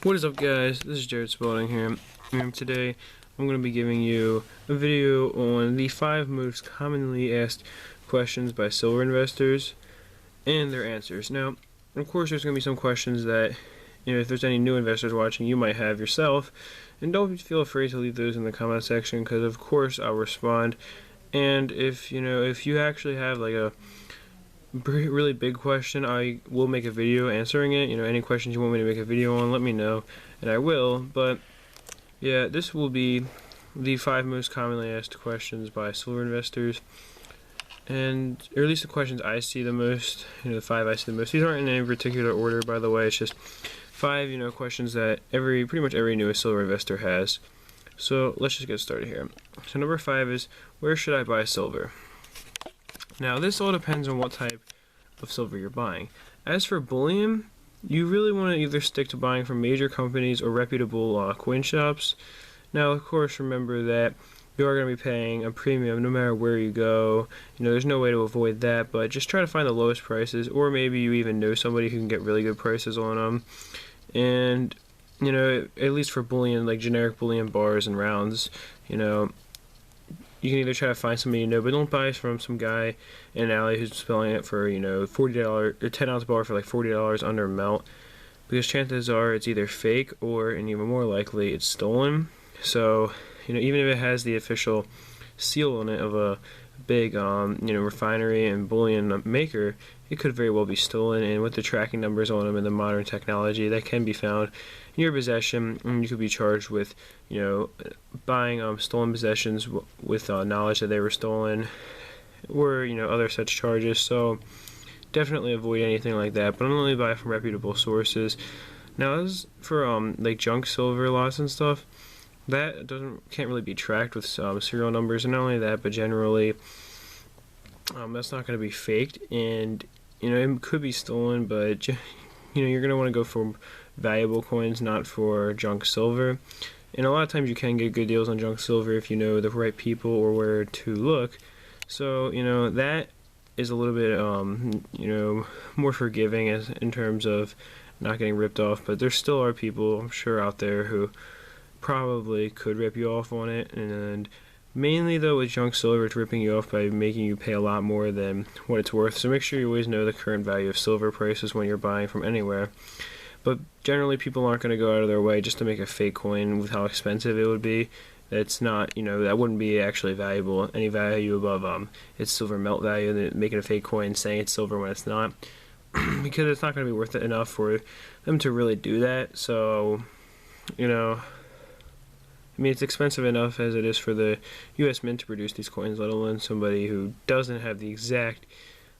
What is up, guys? This is Jared Spalding here, and today I'm going to be giving you a video on the 5 most commonly asked questions by silver investors and their answers. Now, of course, there's going to be some questions that, if there's any new investors watching, you might have yourself, and don't feel afraid to leave those in the comment section, because of course I'll respond. And if you actually have like a really big question, I will make a video answering it. Any questions you want me to make a video on, let me know and I will. But yeah, this will be the 5 most commonly asked questions by silver investors, and or at least the questions I see the most, the 5 I see the most. These aren't in any particular order, by the way. It's just 5 questions that pretty much every newest silver investor has. So let's just get started here. So number 5 is, where should I buy silver? Now, this all depends on what type of silver you're buying. As for bullion, you really want to either stick to buying from major companies or reputable coin shops. Now, of course, remember that you are going to be paying a premium no matter where you go. There's no way to avoid that, but just try to find the lowest prices, or maybe you even know somebody who can get really good prices on them. And, at least for bullion, like generic bullion bars and rounds, you can either try to find somebody but don't buy from some guy in an alley who's selling it for, $40 or 10-ounce bar for like $40 under melt, because chances are it's either fake or, and even more likely, it's stolen. So, even if it has the official seal on it of a big, refinery and bullion maker, it could very well be stolen. And with the tracking numbers on them and the modern technology, that can be found in your possession, and you could be charged with, buying stolen possessions with knowledge that they were stolen, or other such charges. So definitely avoid anything like that, but only buy from reputable sources. Now, as for like junk silver lots and stuff, that can't really be tracked with serial numbers, and not only that, but generally that's not going to be faked, and it could be stolen, but you're going to want to go for valuable coins, not for junk silver. And a lot of times you can get good deals on junk silver if you know the right people or where to look. So that is a little bit more forgiving in terms of not getting ripped off, but there still are people, I'm sure, out there who probably could rip you off on it. And mainly though, with junk silver, it's ripping you off by making you pay a lot more than what it's worth. So make sure you always know the current value of silver prices when you're buying from anywhere. But generally, people aren't going to go out of their way just to make a fake coin with how expensive it would be. That's not, that wouldn't be actually valuable, any value above its silver melt value, than making a fake coin saying it's silver when it's not, because it's not going to be worth it enough for them to really do that. So, it's expensive enough as it is for the U.S. Mint to produce these coins, let alone somebody who doesn't have the exact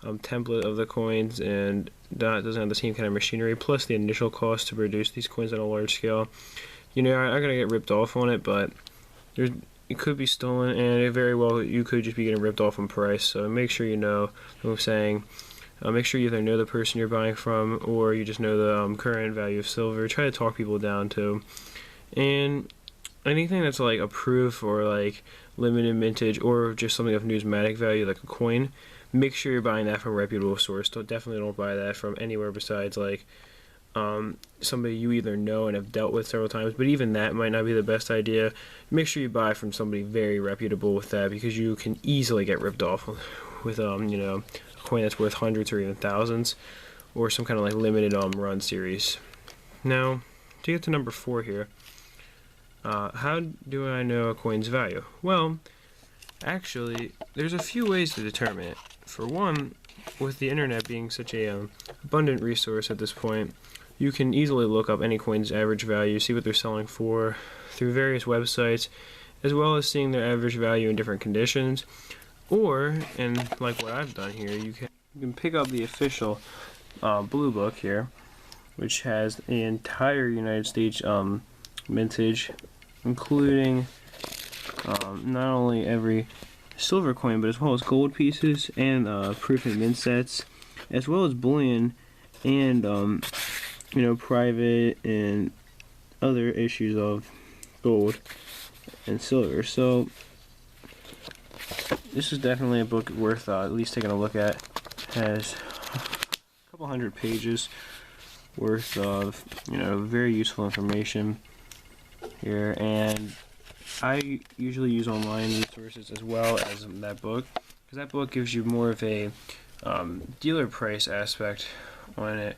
template of the coins and doesn't have the same kind of machinery, plus the initial cost to produce these coins on a large scale. I'm going to get ripped off on it, but it could be stolen, and very well you could just be getting ripped off on price. So make sure you know what I'm saying. Make sure you either know the person you're buying from, or you just know the current value of silver. Try to talk people down too. And anything that's like a proof or like limited mintage or just something of numismatic value like a coin, make sure you're buying that from a reputable source. Definitely don't buy that from anywhere besides like somebody you either know and have dealt with several times, but even that might not be the best idea. Make sure you buy from somebody very reputable with that, because you can easily get ripped off with a coin that's worth hundreds or even thousands, or some kind of like limited run series. Now, to get to number 4 here, how do I know a coin's value? Well, actually, there's a few ways to determine it. For one, with the internet being such a abundant resource at this point, you can easily look up any coin's average value, see what they're selling for through various websites, as well as seeing their average value in different conditions. Or, and like what I've done here, you can pick up the official Blue Book here, which has the entire United States mintage, including not only every silver coin, but as well as gold pieces and proof and mint sets, as well as bullion and private and other issues of gold and silver. So this is definitely a book worth at least taking a look at. It has a couple hundred pages worth of, very useful information here. And I usually use online resources as well as that book, because that book gives you more of a dealer price aspect on it,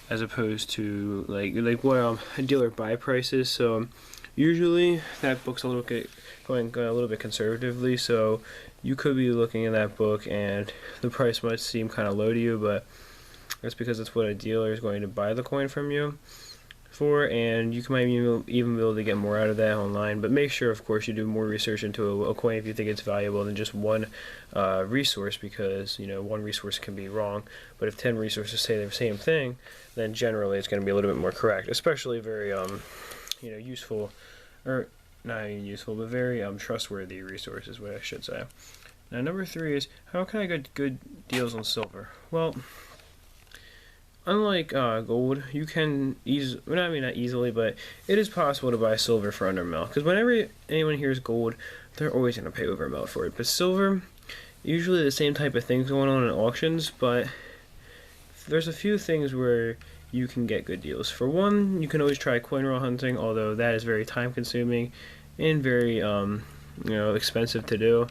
as opposed to like what a dealer buy price is. So usually that book's a little bit going a little bit conservatively, so you could be looking at that book and the price might seem kind of low to you, but that's because it's what a dealer is going to buy the coin from you for, and you might even be able to get more out of that online. But make sure, of course, you do more research into a coin if you think it's valuable than just one resource, because one resource can be wrong, but if 10 resources say the same thing, then generally it's going to be a little bit more correct, especially very useful, or not even useful, but very trustworthy resources, what I should say. Now, number 3 is, how can I get good deals on silver? Well, unlike gold, you can not easily, but it is possible to buy silver for under a mil. Because whenever anyone hears gold, they're always going to pay over a mil for it. But silver, usually the same type of things going on in auctions, but there's a few things where you can get good deals. For one, you can always try coin roll hunting, although that is very time consuming and very expensive to do.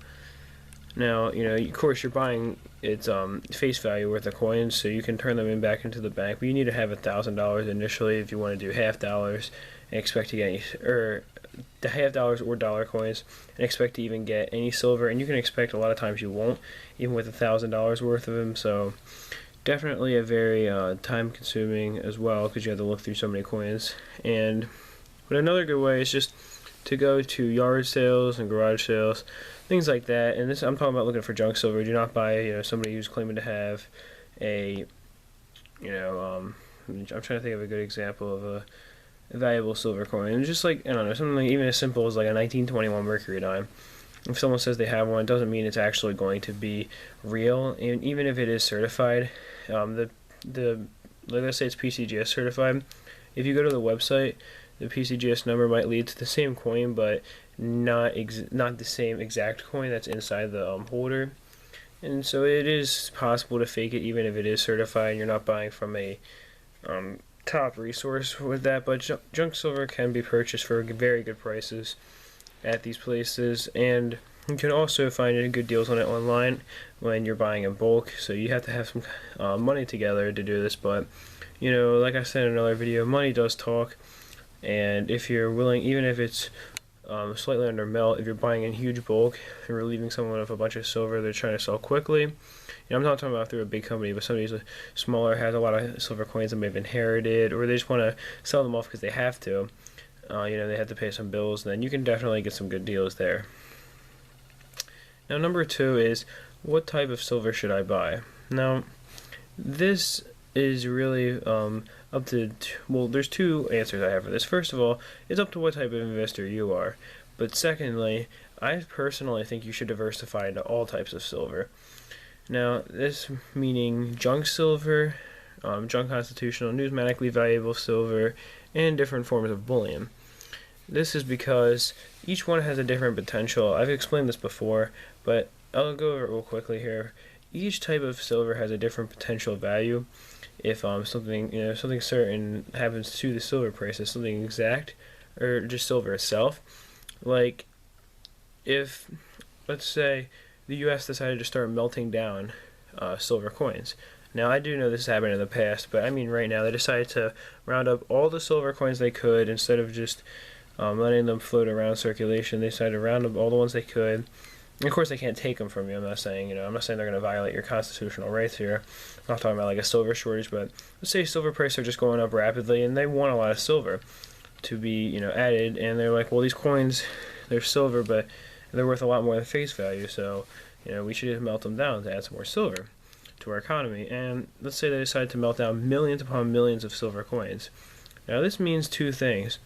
Now, of course, you're buying its face value worth of coins, so you can turn them back into the bank, but you need to have $1,000 initially if you want to do $half and expect to get the $half or dollar coins and expect to even get any silver. And you can expect a lot of times you won't, even with $1,000 worth of them. So definitely a very time consuming as well, because you have to look through so many coins. But another good way is just to go to yard sales and garage sales, things like that. And this, I'm talking about looking for junk silver. Do not buy somebody who's claiming to have a I'm trying to think of a good example of a valuable silver coin. And just like, I don't know, something like even as simple as like a 1921 mercury dime. If someone says they have one, it doesn't mean it's actually going to be real. And even if it is certified, let's say it's PCGS certified, if you go to the website, the PCGS number might lead to the same coin, but not the same exact coin that's inside the holder. And so it is possible to fake it even if it is certified and you're not buying from a top resource with that. But junk silver can be purchased for very good prices at these places, and you can also find good deals on it online when you're buying in bulk. So you have to have some money together to do this, but like I said in another video, money does talk. And if you're willing, even if it's slightly under melt, if you're buying in huge bulk and relieving someone of a bunch of silver they're trying to sell quickly, I'm not talking about through a big company, but somebody who's smaller, has a lot of silver coins that may have inherited, or they just want to sell them off because they have to, they have to pay some bills, then you can definitely get some good deals there. Now, number 2 is, what type of silver should I buy? Now, this is really up to, there's 2 answers I have for this. First of all, it's up to what type of investor you are. But secondly, I personally think you should diversify into all types of silver. Now, this meaning junk silver, junk constitutional, numismatically valuable silver, and different forms of bullion. This is because each one has a different potential. I've explained this before, but I'll go over it real quickly here. Each type of silver has a different potential value. If something certain happens to the silver prices, something exact, or just silver itself, like if, let's say, the U.S. decided to start melting down silver coins. Now, I do know this has happened in the past, but I mean right now, they decided to round up all the silver coins they could instead of just letting them float around circulation. They decided to round up all the ones they could. And of course, they can't take them from you. I'm not saying they're going to violate your constitutional rights here. I'm not talking about like a silver shortage, but let's say silver prices are just going up rapidly, and they want a lot of silver to be, added, and they're like, well, these coins, they're silver, but they're worth a lot more than face value, so, we should just melt them down to add some more silver to our economy. And let's say they decide to melt down millions upon millions of silver coins. Now, this means 2 things.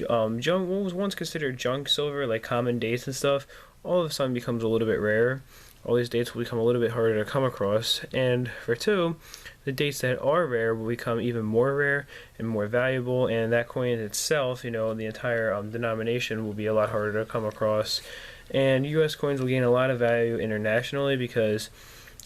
What was once considered junk silver, like common dates and stuff, all of a sudden becomes a little bit rarer. All these dates will become a little bit harder to come across. And for 2, the dates that are rare will become even more rare and more valuable, and that coin itself, the entire denomination will be a lot harder to come across. And U.S. coins will gain a lot of value internationally because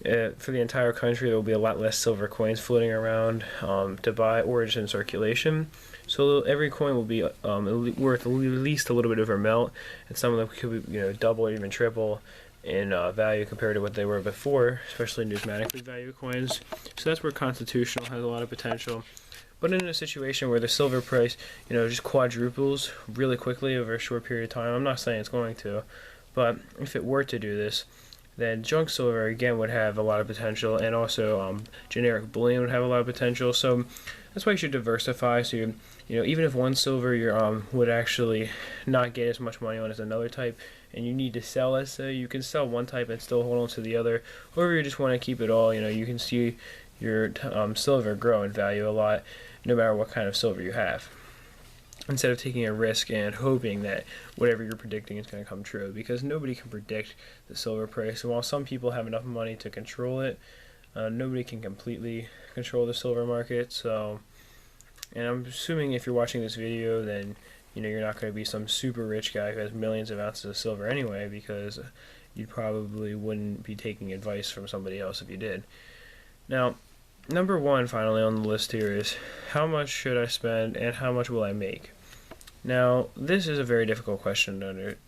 For the entire country, there will be a lot less silver coins floating around to buy or just in circulation. So every coin will be worth at least a little bit over melt, and some of them could be double or even triple in value compared to what they were before, especially numismatically valued coins. So that's where constitutional has a lot of potential. But in a situation where the silver price, just quadruples really quickly over a short period of time, I'm not saying it's going to, but if it were to do this, then junk silver again would have a lot of potential, and also generic bullion would have a lot of potential. So that's why you should diversify. So even if one silver would actually not get as much money on as another type, and you need to sell it, so you can sell one type and still hold on to the other, or if you just want to keep it all, you can see your silver grow in value a lot, no matter what kind of silver you have, instead of taking a risk and hoping that whatever you're predicting is going to come true, because nobody can predict the silver price. And while some people have enough money to control it, nobody can completely control the silver market. So, and I'm assuming if you're watching this video, then you're not going to be some super rich guy who has millions of ounces of silver anyway, because you probably wouldn't be taking advice from somebody else if you did. Now, number one finally on the list here is, how much should I spend and how much will I make? Now, this is a very difficult question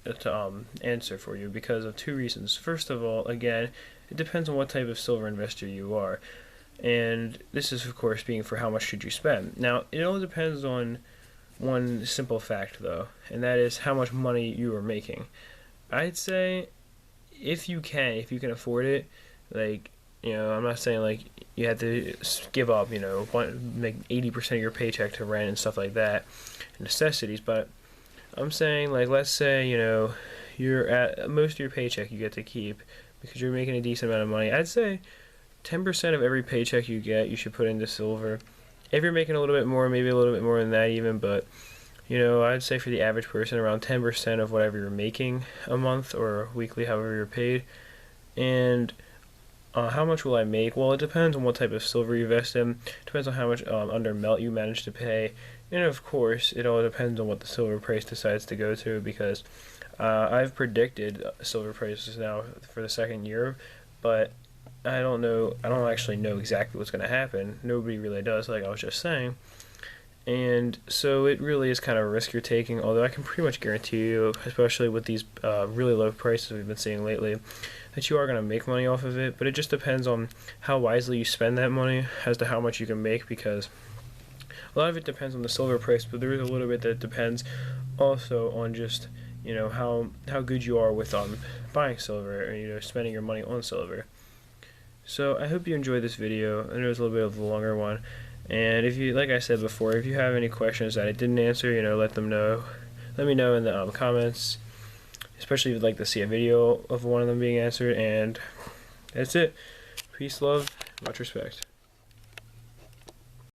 to answer for you because of two reasons. First of all, again, it depends on what type of silver investor you are. And this is, of course, being for how much should you spend. Now, it all depends on one simple fact, though, and that is how much money you are making. I'd say if you can afford it, I'm not saying you have to give up, make 80% of your paycheck to rent and stuff like that, necessities, but I'm saying let's say, you're at most of your paycheck you get to keep because you're making a decent amount of money. I'd say 10% of every paycheck you get, you should put into silver. If you're making a little bit more, maybe a little bit more than that even, but I'd say for the average person, around 10% of whatever you're making a month or weekly, however you're paid. And how much will I make? Well, it depends on what type of silver you invest in. It depends on how much under melt you manage to pay. And of course, it all depends on what the silver price decides to go to, because I've predicted silver prices now for the second year, but I don't actually know exactly what's going to happen. Nobody really does, like I was just saying. And so it really is kind of a risk you're taking, although I can pretty much guarantee you, especially with these really low prices we've been seeing lately, that you are going to make money off of it. But it just depends on how wisely you spend that money as to how much you can make, because a lot of it depends on the silver price, but there is a little bit that depends also on just how good you are with buying silver, or spending your money on silver. So I hope you enjoyed this video. I know it's a little bit of a longer one. And if you, like I said before, if you have any questions that I didn't answer, let them know. Let me know in the comments, especially if you'd like to see a video of one of them being answered. And that's it. Peace, love, much respect.